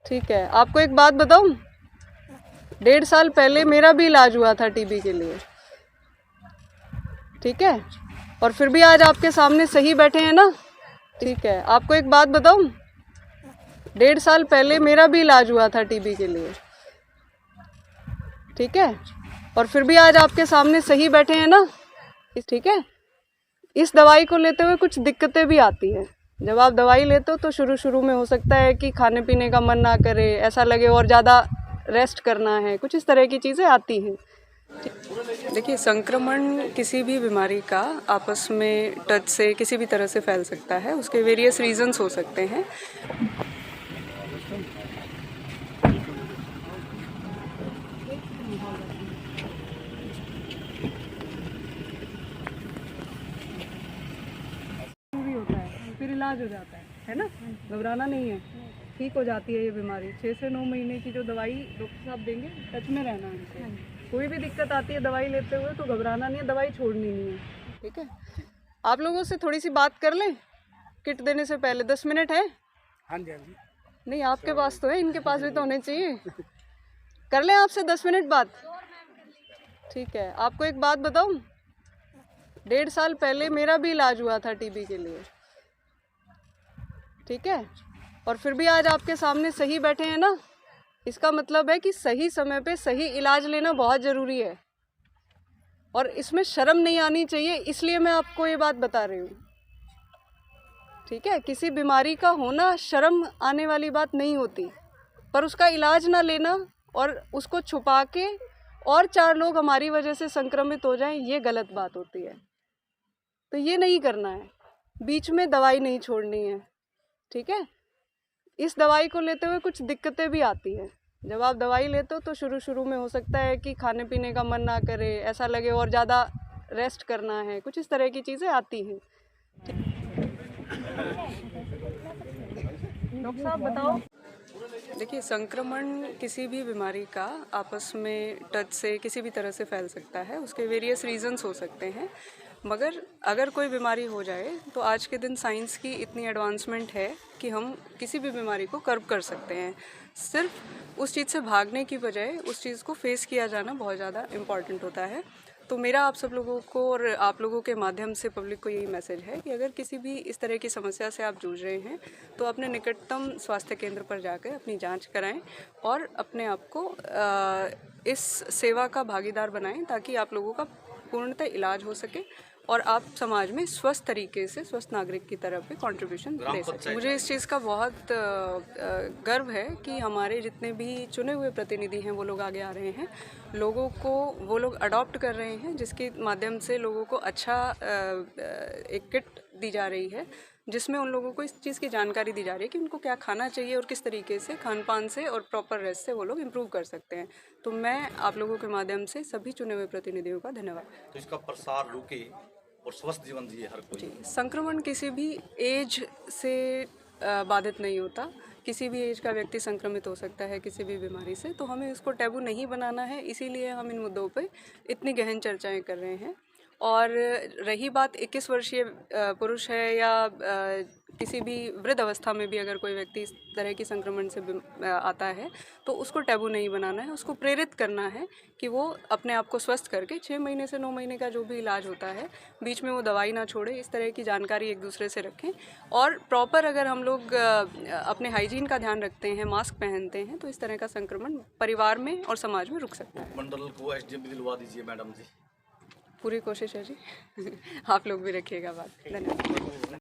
ठीक है, आपको एक बात बताऊं, 1.5 साल पहले मेरा भी इलाज हुआ था टीबी के लिए। ठीक है, और फिर भी आज आपके सामने सही बैठे हैं ना। ठीक है, आपको एक बात बताऊं, 1.5 साल पहले मेरा भी इलाज हुआ था टीबी के लिए। ठीक है, और फिर भी आज आपके सामने सही बैठे हैं ना। ठीक है, इस दवाई को लेते हुए कुछ दिक्कतें भी आती हैं। जब आप दवाई लेते हो तो शुरू में हो सकता है कि खाने पीने का मन ना करे, ऐसा लगे और ज़्यादा रेस्ट करना है, कुछ इस तरह की चीज़ें आती हैं। देखिए, संक्रमण किसी भी बीमारी का आपस में टच से किसी भी तरह से फैल सकता है। उसके वेरियस रीजंस हो सकते हैं। भी होता है, फिर इलाज हो जाता है ना। घबराना नहीं है, ठीक हो जाती है ये बीमारी। 6 से 9 महीने की जो दवाई डॉक्टर साहब देंगे, टच में रहना है हमको। कोई भी दिक्कत आती है दवाई लेते हुए तो घबराना नहीं है, दवाई छोड़नी नहीं है। ठीक है, आप लोगों से थोड़ी सी बात कर लें किट देने से पहले। 10 मिनट है? हाँ जी, हाँ जी। नहीं, आपके पास तो है, इनके पास भी तो होने चाहिए। कर लें आपसे 10 मिनट बात? ठीक है, आपको एक बात बताऊं, 1.5 साल पहले मेरा भी इलाज हुआ था टीबी के लिए। ठीक है, और फिर भी आज आपके सामने सही बैठे हैं ना। इसका मतलब है कि सही समय पे सही इलाज लेना बहुत ज़रूरी है, और इसमें शर्म नहीं आनी चाहिए, इसलिए मैं आपको ये बात बता रही हूँ। ठीक है, किसी बीमारी का होना शर्म आने वाली बात नहीं होती, पर उसका इलाज ना लेना और उसको छुपा के और 4 लोग हमारी वजह से संक्रमित हो जाएं, ये गलत बात होती है। तो ये नहीं करना है, बीच में दवाई नहीं छोड़नी है। ठीक है, इस दवाई को लेते हुए कुछ दिक्कतें भी आती हैं। जब आप दवाई लेते हो तो शुरू में हो सकता है कि खाने पीने का मन ना करे, ऐसा लगे और ज़्यादा रेस्ट करना है, कुछ इस तरह की चीज़ें आती हैं। डॉक्टर साहब बताओ। देखिए, संक्रमण किसी भी बीमारी का आपस में टच से किसी भी तरह से फैल सकता है। उसके वेरियस रीजंस हो सकते हैं, मगर अगर कोई बीमारी हो जाए तो आज के दिन साइंस की इतनी एडवांसमेंट है कि हम किसी भी बीमारी को कर्व कर सकते हैं। सिर्फ उस चीज़ से भागने की बजाय उस चीज़ को फेस किया जाना बहुत ज़्यादा इम्पॉर्टेंट होता है। तो मेरा आप सब लोगों को और आप लोगों के माध्यम से पब्लिक को यही मैसेज है कि अगर किसी भी इस तरह की समस्या से आप जूझ रहे हैं तो अपने निकटतम स्वास्थ्य केंद्र पर जाकर अपनी जांच कराएं और अपने आप को इस सेवा का भागीदार बनाएं, ताकि आप लोगों का पूर्णतः इलाज हो सके और आप समाज में स्वस्थ तरीके से स्वस्थ नागरिक की तरफ भी कंट्रीब्यूशन दे सकें। मुझे इस चीज़ का बहुत गर्व है कि हमारे जितने भी चुने हुए प्रतिनिधि हैं वो लोग आगे आ रहे हैं, लोगों को वो लोग अडॉप्ट कर रहे हैं, जिसके माध्यम से लोगों को अच्छा एक किट दी जा रही है, जिसमें उन लोगों को इस चीज़ की जानकारी दी जा रही है कि उनको क्या खाना चाहिए और किस तरीके से खान पान से और प्रॉपर रेस्ट से वो लोग इम्प्रूव कर सकते हैं। तो मैं आप लोगों के माध्यम से सभी चुने हुए प्रतिनिधियों का धन्यवाद। तो इसका प्रसार रुके और स्वस्थ जीवन जिए हर कोई। जी, संक्रमण किसी भी एज से बाधित नहीं होता। किसी भी एज का व्यक्ति संक्रमित हो सकता है किसी भी बीमारी से, तो हमें इसको टैबू नहीं बनाना है, इसीलिए हम इन मुद्दों पे इतनी गहन चर्चाएं कर रहे हैं। और रही बात 21 वर्षीय पुरुष है या किसी भी वृद्ध अवस्था में भी अगर कोई व्यक्ति इस तरह की संक्रमण से आता है, तो उसको टैबू नहीं बनाना है, उसको प्रेरित करना है कि वो अपने आप को स्वस्थ करके 6 महीने से 9 महीने का जो भी इलाज होता है, बीच में वो दवाई ना छोड़े, इस तरह की जानकारी एक दूसरे से रखें। और प्रॉपर अगर हम लोग अपने हाइजीन का ध्यान रखते हैं, मास्क पहनते हैं, तो इस तरह का संक्रमण परिवार में और समाज में रुक सकता है। मंडल को एसडीएम भी दिलवा दीजिए मैडम जी। पूरी कोशिश है जी। आप लोग भी रखिएगा बात। धन्यवाद।